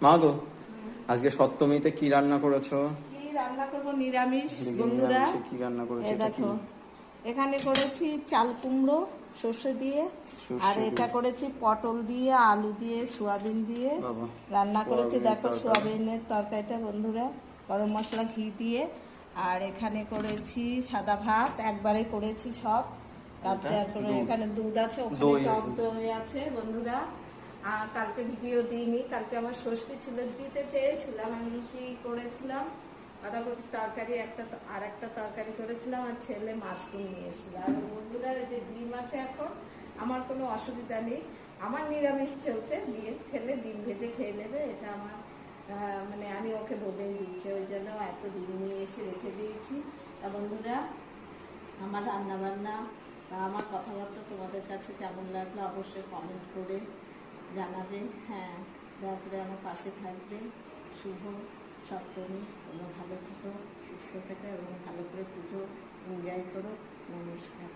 মা গো, আজকে সপ্তমীতে কি রান্না করেছো? কি রান্না করব? নিরামিষ বন্ধুরা। কি রান্না করেছো? দেখো, এখানে করেছি চাল কুমড়ো সর্ষে দিয়ে, আর এটা করেছি পটল দিয়ে, আলু দিয়ে, সোয়াবিন দিয়ে রান্না করেছি। দেখো সোয়াবিনের তরকারিটা বন্ধুরা, গরম মশলা ঘি দিয়ে। আর এখানে করেছি সাদা ভাত, একবারে করেছি সব রাতে। আর করে এখানে দুধ আছে, ওখানে টক দই আছে বন্ধুরা। আর কালকে ভিডিও দিইনি, কালকে আমার ষষ্ঠী ছিল, দিতে চেয়েছিলাম। আমি কি করেছিলাম, বাঁধাকপির তরকারি আর একটা তরকারি করেছিলাম, আর ছেলে মাশরুম নিয়েছিল। আর বন্ধুরা যে ডিম আছে, এখন আমার কোনো অসুবিধা নেই, আমার নিরামিষ চলছে। ছেলে ডিম ভেজে খেয়ে নেবে, এটা আমার মানে আমি ওকে বলেই দিচ্ছি, ওই জন্য এত ডিম নিয়ে এসে রেখে দিয়েছি। তা বন্ধুরা, আমার রান্নাবান্না বা আমার কথাবার্তা তোমাদের কাছে কেমন লাগলো অবশ্যই কমেন্ট করে জানাবে। হ্যাঁ, দয়া করে আমার পাশে থাকবে। শুভ সপ্তমী, তোমরা ভালো থেকো, সুস্থ থেকো এবং ভালো করে পুজো এনজয় করো। নমস্কার।